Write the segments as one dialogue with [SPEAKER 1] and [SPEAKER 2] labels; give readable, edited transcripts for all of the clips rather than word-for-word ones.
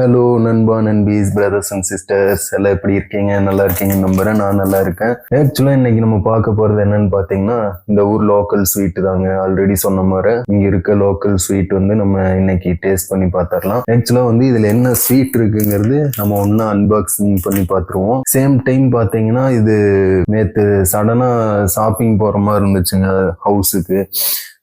[SPEAKER 1] Hello நண்பா நண்பீஸ் brothers and sisters எல்லாம் எப்படி இருக்கீங்க? நல்லா இருக்கீங்கன்னு நம்புறேன். நான் நல்லா இருக்கேன். ஆக்சுவலா இன்னைக்கு நம்ம பார்க்க போறது என்னன்னு பாத்தீங்கன்னா, இந்த ஊர் லோக்கல் ஸ்வீட் தாங்க. ஆல்ரெடி சொன்ன மாதிரி இங்க இருக்க லோக்கல் ஸ்வீட் வந்து நம்ம இன்னைக்கு டேஸ்ட் பண்ணி பார்த்துடலாம். ஆக்சுவலா வந்து இதுல என்ன ஸ்வீட் இருக்குங்கிறது நம்ம ஒன்னா அன்பாக்சிங் பண்ணி பார்த்துருவோம். சேம் டைம் பாத்தீங்கன்னா இது நேத்து சடனா ஷாப்பிங் போற மாதிரி இருந்துச்சுங்க ஹவுஸுக்கு.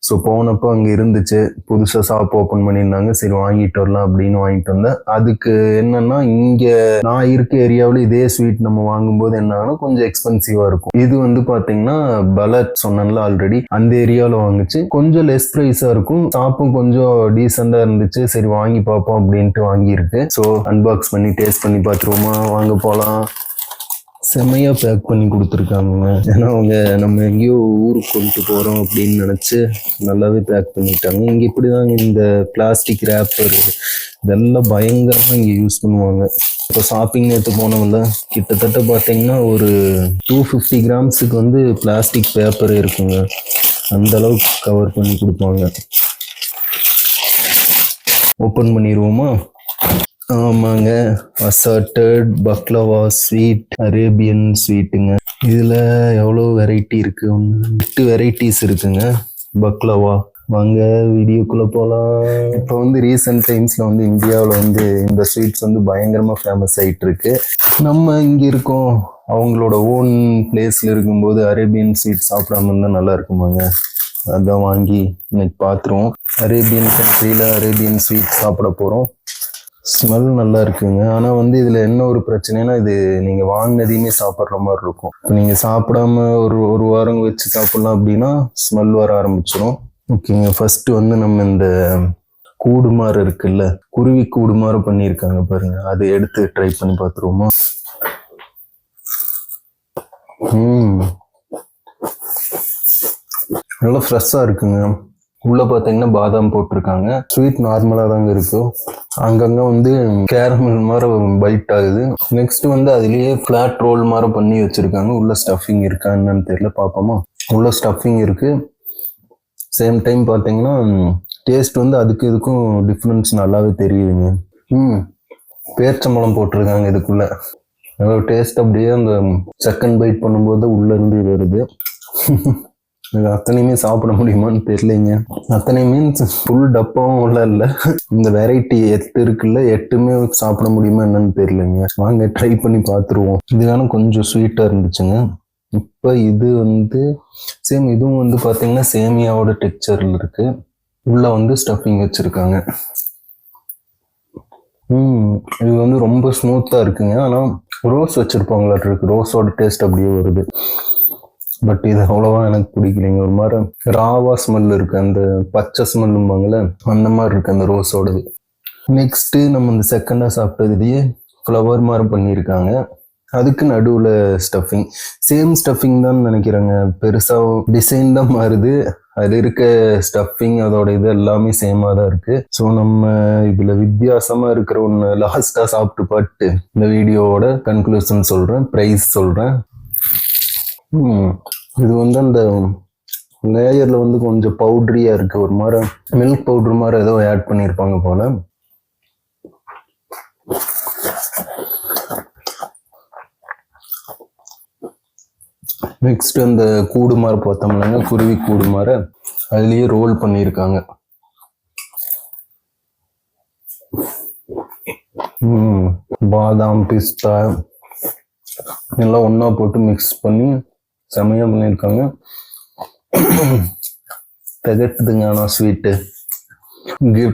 [SPEAKER 1] ஸோ போனப்போ அங்கே இருந்துச்சு, புதுசாக ஷாப் ஓப்பன் பண்ணியிருந்தாங்க. சரி வாங்கிட்டு வரலாம் அப்படின்னு வாங்கிட்டு வந்தேன். அதுக்கு என்னன்னா, இங்கே நான் இருக்க ஏரியாவில் இதே ஸ்வீட் நம்ம வாங்கும்போது என்ன ஆகும், கொஞ்சம் எக்ஸ்பென்சிவாக இருக்கும். இது வந்து பார்த்தீங்கன்னா பலட் சொன்னேன்ல ஆல்ரெடி, அந்த ஏரியாவில் வாங்குச்சு. கொஞ்சம் லெஸ் ப்ரைஸாக இருக்கும், ஷாப்பும் கொஞ்சம் டீசெண்டாக இருந்துச்சு. சரி வாங்கி பார்ப்போம் அப்படின்ட்டு வாங்கியிருக்கு. ஸோ அன்பாக்ஸ் பண்ணி டேஸ்ட் பண்ணி பார்த்துருவோமா? வாங்க போகலாம். செம்மையா பேக் பண்ணி கொடுத்துருக்காங்க. ஏன்னா அவங்க நம்ம எங்கேயோ ஊருக்கு கொண்டு போகிறோம் அப்படின்னு நினச்சி நல்லாவே பேக் பண்ணிட்டாங்க. இங்கே இப்படிதாங்க இந்த பிளாஸ்டிக் ரேப்பர் இதெல்லாம் பயங்கரமாக இங்கே யூஸ் பண்ணுவாங்க. இப்போ ஷாப்பிங் நேற்று போனவங்கள கிட்டத்தட்ட பார்த்தீங்கன்னா ஒரு 250 கிராம்ஸுக்கு வந்து பிளாஸ்டிக் பேப்பர் இருக்குங்க. அந்த அளவுக்கு கவர் பண்ணி கொடுப்பாங்க. ஓப்பன் பண்ணிடுவோமா? ஆமாங்க, அசார்டட் பக்லவா ஸ்வீட், அரேபியன் ஸ்வீட்டுங்க. இதில் எவ்வளோ வெரைட்டி இருக்கு? 8 வெரைட்டிஸ் இருக்குங்க பக்லவா. வாங்க வீடியோக்குள்ளே போகலாம். இப்போ வந்து ரீசெண்ட் டைம்ஸில் வந்து இந்தியாவில் வந்து இந்த ஸ்வீட்ஸ் வந்து பயங்கரமாக ஃபேமஸ் ஆகிட்டு இருக்கு. நம்ம இங்கே இருக்கோம், அவங்களோட ஓன் பிளேஸில் இருக்கும்போது அரேபியன் ஸ்வீட் சாப்பிடாம இருந்தால் நல்லா இருக்குமாங்க. அதான் வாங்கி இன்னைக்கு பார்த்துருவோம். அரேபியன் கண்ட்ரியில் அரேபியன் ஸ்வீட் சாப்பிட போகிறோம். ஸ்மெல் நல்லா இருக்குங்க. ஆனால் வந்து இதில் என்ன ஒரு பிரச்சனைனா, இது நீங்கள் வாங்கினதையுமே சாப்பிட்ற மாதிரி இருக்கும். இப்போ நீங்கள் சாப்பிடாம ஒரு வாரம் வச்சு சாப்பிட்லாம் அப்படின்னா ஸ்மெல் வர ஆரம்பிச்சிடும். ஓகேங்க, ஃபர்ஸ்ட் வந்து நம்ம இந்த கூடு மாதிரி இருக்குல்ல, குருவி கூடு மாதிரி பண்ணியிருக்காங்க பாருங்க, அதை எடுத்து ட்ரை பண்ணி பார்த்துருவோமா? நல்லா ஃப்ரெஷ்ஷாக இருக்குங்க. உள்ள பார்த்தீங்கன்னா பாதாம் போட்டிருக்காங்க. ஸ்வீட் நார்மலாக தாங்க இருக்கு. அங்கங்க வந்து கேரமல் மாதிரி பைட் ஆகுது. நெக்ஸ்ட் வந்து அதுலேயே ஃபிளாட் ரோல் மாதிரி பண்ணி வச்சிருக்காங்க. உள்ள ஸ்டஃபிங் இருக்கா என்னன்னு தெரியல, பார்ப்போமா? உள்ள ஸ்டஃபிங் இருக்கு. சேம் டைம் பார்த்தீங்கன்னா டேஸ்ட் வந்து அதுக்கு இதுக்கும் டிஃப்ரென்ஸ் நல்லாவே தெரியுதுங்க. பேர்ச்சம்பழம் போட்டிருக்காங்க இதுக்குள்ள. டேஸ்ட் அப்படியே அந்த செகண்ட் பைட் பண்ணும்போது உள்ள இருந்து வருது. அத்தனையுமே சாப்பிட முடியுமான்னு தெரியலைங்க. அத்தனை மீன்ஸ் ஃபுல் டப்பாவும் உள்ள இல்லை. இந்த வெரைட்டி 8 இருக்குல்ல, 8மே சாப்பிட முடியுமா என்னன்னு தெரியலைங்க. வாங்க ட்ரை பண்ணி பார்த்துருவோம். இதுக்கான கொஞ்சம் ஸ்வீட்டாக இருந்துச்சுங்க. இப்போ இது வந்து சேம், இதுவும் வந்து பார்த்தீங்கன்னா சேமியாவோட டெக்ஸ்சரில் இருக்கு. உள்ள வந்து ஸ்டஃபிங் வச்சிருக்காங்க. இது வந்து ரொம்ப ஸ்மூத்தாக இருக்குங்க. ஆனால் ரோஸ் வச்சிருப்பாங்களாட்டு இருக்கு. ரோஸோட டேஸ்ட் அப்படியே வருது. பட் இது அவ்வளோவா எனக்கு பிடிக்கலைங்க. ஒரு மாதிரி ராவா ஸ்மெல் இருக்கு, அந்த பச்சை ஸ்மெல்லும்பாங்கள்ல அந்த மாதிரி இருக்கு அந்த ரோஸோடது. நெக்ஸ்ட்டு நம்ம இந்த செகண்டாக சாப்பிட்டதுலேயே ஃப்ளவர் மாதிரி பண்ணியிருக்காங்க. அதுக்கு நடுவில் ஸ்டஃபிங், சேம் ஸ்டஃபிங் தான் நினைக்கிறேங்க. பெருசாக டிசைன் தான் மாறுது, அதில் இருக்க ஸ்டஃபிங் அதோட இது எல்லாமே சேமாக தான் இருக்குது. ஸோ நம்ம இதில் வித்தியாசமாக இருக்கிற ஒன்று லாஸ்ட்டாக சாப்பிட்டு பார்த்து இந்த வீடியோவோட கன்க்ளூஷன் சொல்கிறேன், ப்ரைஸ் சொல்கிறேன். இது வந்து அந்த லேயர்ல வந்து கொஞ்சம் பவுடரியா இருக்கு. ஒரு மாதிரி மில்க் பவுடர் மாதிரி ஏதோ ஆட் பண்ணியிருப்பாங்க போல. நெக்ஸ்ட் அந்த கூடு மாதிரி பார்த்தோம்னாங்க, குருவி கூடு மாதிரி அதுலயே ரோல் பண்ணியிருக்காங்க. பாதாம் பிஸ்தா எல்லாம் ஒன்னா போட்டு மிக்ஸ் பண்ணி செமையா பண்ணியிருக்காங்க. திகட்டுதுங்க. ஆனால் ஸ்வீட்டு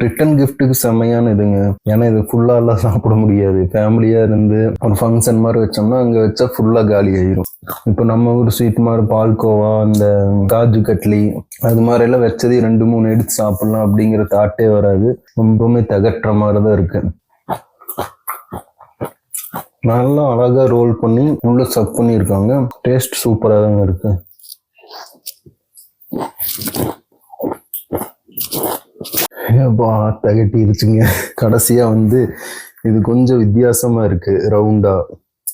[SPEAKER 1] ரிட்டன் கிஃப்ட்டுக்கு செம்மையான இதுங்க. ஏன்னா இது ஃபுல்லாலாம் சாப்பிட முடியாது. ஃபேமிலியாக இருந்து ஒரு ஃபங்க்ஷன் மாதிரி வச்சோம்னா அங்கே வச்சா ஃபுல்லாக காலி ஆயிரும். இப்போ நம்ம ஒரு ஸ்வீட் மாதிரி பால்கோவா, அந்த காஜு கட்லி அது மாதிரி எல்லாம் வச்சது 2-3 எடுத்து சாப்பிடலாம் அப்படிங்கிற தாட்டே வராது. ரொம்பவுமே திகட்டுற மாதிரி தான் இருக்கு. நல்லா அழகா ரோல் பண்ணி உள்ள சப் பண்ணியிருக்காங்க. டேஸ்ட் சூப்பராக தாங்க இருக்கு. தகட்டிருச்சுங்க. கடைசியா வந்து இது கொஞ்சம் வித்தியாசமா இருக்கு. ரவுண்டா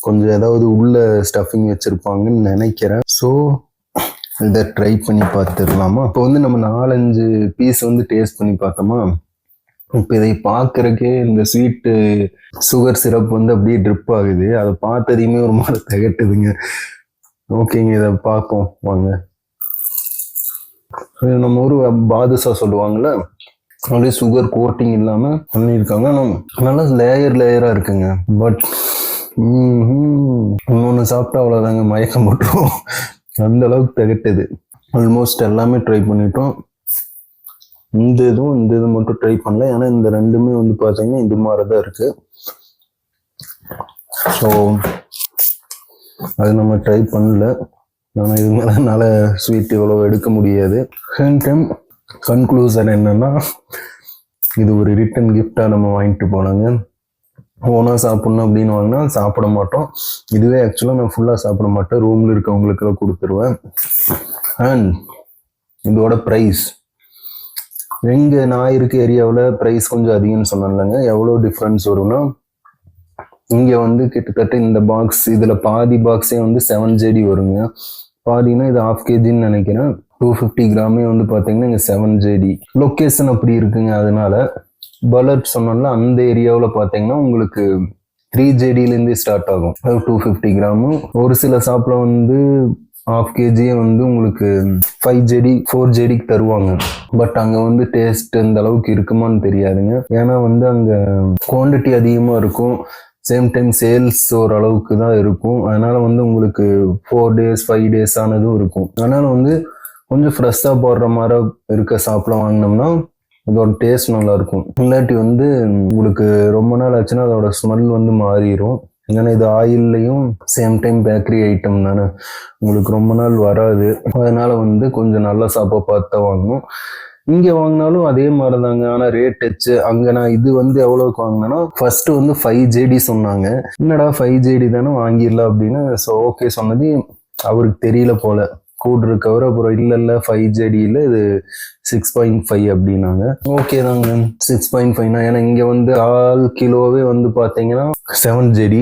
[SPEAKER 1] கொஞ்சம் ஏதாவது உள்ள ஸ்டஃபிங் வச்சிருப்பாங்கன்னு நினைக்கிறேன். ஸோ இதை ட்ரை பண்ணி பார்த்துடலாமா? இப்போ வந்து நம்ம 4-5 பீஸ் வந்து டேஸ்ட் பண்ணி பார்த்தோமா, இப்போ இதை பார்க்கறக்கே இந்த ஸ்வீட்டு சுகர் சிரப் வந்து அப்படியே ட்ரிப் ஆகுது. அதை பார்த்ததையுமே ஒரு மாதிரி திகட்டுதுங்க. ஓகேங்க, இதை பார்ப்போம் வாங்க. நம்ம ஊர் பாதுஷா சொல்லுவாங்கல்ல, அப்படியே சுகர் கோட்டிங் இல்லாம பண்ணியிருக்காங்க. நல்லா லேயரா இருக்குங்க. பட் இன்னொன்று சாப்பிட்டா அவ்வளோதாங்க, மயக்கம் போட்டுரும். அந்த அளவுக்கு திகட்டுது. ஆல்மோஸ்ட் எல்லாமே ட்ரை பண்ணிட்டோம். இந்த இது மட்டும் ட்ரை பண்ணல. ஏன்னா இந்த ரெண்டுமே வந்து பார்த்தீங்கன்னா இது மாதிரிதான் இருக்கு. ஸோ அது நம்ம ட்ரை பண்ணல. ஆனால் இது மேலே என்னால் ஸ்வீட் இவ்வளோ எடுக்க முடியாது. சேம் டைம் கன்க்ளூசன் என்னன்னா, இது ஒரு ரிட்டன் கிஃப்டாக நம்ம வாங்கிட்டு போனாங்க. ஓனாக சாப்பிட்ணும் அப்படின்னு வாங்கினா சாப்பிட மாட்டோம். இதுவே ஆக்சுவலாக நான் ஃபுல்லாக சாப்பிட மாட்டேன், ரூமில் இருக்கவங்களுக்கெல்லாம் கொடுத்துருவேன். அண்ட் இதோட ப்ரைஸ், எங்கே நான் இருக்க ஏரியாவில் ப்ரைஸ் கொஞ்சம் அதிகம்னு சொன்னாங்க. எவ்வளோ டிஃப்ரென்ஸ் வரும்னா, இங்கே வந்து கிட்டத்தட்ட இந்த பாக்ஸ், இதில் பாதி பாக்ஸே வந்து 7 JD வருங்க. பாதினா இது 1/2 kgன்னு நினைக்கிறேன். 250 கிராமே வந்து பார்த்தீங்கன்னா இங்கே 7 JD. லொக்கேஷன் அப்படி இருக்குங்க. அதனால பலட் சொன்னால அந்த ஏரியாவில் பார்த்தீங்கன்னா உங்களுக்கு 3 JDலேருந்தே ஸ்டார்ட் ஆகும். 250 கிராமும் ஒரு சில ஷாப்பில் வந்து 1/2 kg வந்து உங்களுக்கு 5 JD 4 JDக்கு தருவாங்க. பட் அங்கே வந்து டேஸ்ட் இந்த அளவுக்கு இருக்குமான்னு தெரியாதுங்க. ஏன்னா வந்து அங்கே குவான்டிட்டி அதிகமாக இருக்கும். சேம் டைம் சேல்ஸ் ஓரளவுக்கு தான் இருக்கும். அதனால வந்து உங்களுக்கு 4 days 5 days ஆனதும் இருக்கும். அதனால வந்து கொஞ்சம் ஃப்ரெஷ்ஷாக போடுற மாதிரி இருக்க ஷாப்பில் வாங்கினோம்னா அதோட டேஸ்ட் நல்லா இருக்கும். இல்லாட்டி வந்து உங்களுக்கு ரொம்ப நாள் ஆச்சுன்னா அதோட ஸ்மெல் வந்து மாறிடும். ஏன்னா இது ஆயில்லையும் சேம் டைம் பேக்கரி ஐட்டம் தானே, உங்களுக்கு ரொம்ப நாள் வராது. அதனால வந்து கொஞ்சம் நல்ல ஷாப்பை பார்த்து வாங்கணும். இங்கே வாங்கினாலும் அதே மாதிரி தாங்க. ஆனால் ரேட் வச்சு அங்கே நான் இது வந்து எவ்வளோக்கு வாங்கினேன்னா, ஃபர்ஸ்ட் வந்து 5 JD சொன்னாங்க. என்னடா 5 JD தானே வாங்கிடலாம் அப்படின்னு. ஸோ ஓகே சொன்னது அவருக்கு தெரியல போல, கூட இருக்கவர். அப்புறம் இல்லை 5 JD இல்லை, இது 6.5 அப்படின்னாங்க. ஓகே தாங்க, 6.5னா ஏன்னா இங்கே வந்து 1/2 கிலோவே வந்து பார்த்தீங்கன்னா 7 JD,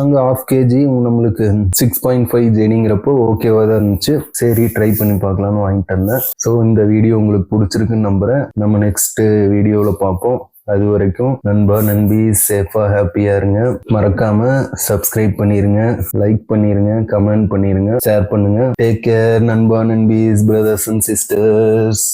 [SPEAKER 1] அங்கே 1/2 kg நம்மளுக்கு 6.5 JDங்கிறப்போ ஓகேவா தான் இருந்துச்சு. சரி ட்ரை பண்ணி பார்க்கலான்னு வாங்கிட்டு வந்தேன். ஸோ இந்த வீடியோ உங்களுக்கு பிடிச்சிருக்குன்னு நம்புறேன். நம்ம நெக்ஸ்ட் வீடியோவில் பார்ப்போம். அது வரைக்கும் நண்பா நண்பி சேஃபா ஹாப்பியா இருங்க. மறக்காம சப்ஸ்கிரைப் பண்ணிருங்க, லைக் பண்ணிருங்க, கமெண்ட் பண்ணிருங்க, ஷேர் பண்ணுங்க. டேக் கேர் நண்பா நண்பீஸ், பிரதர்ஸ் அண்ட் சிஸ்டர்ஸ்.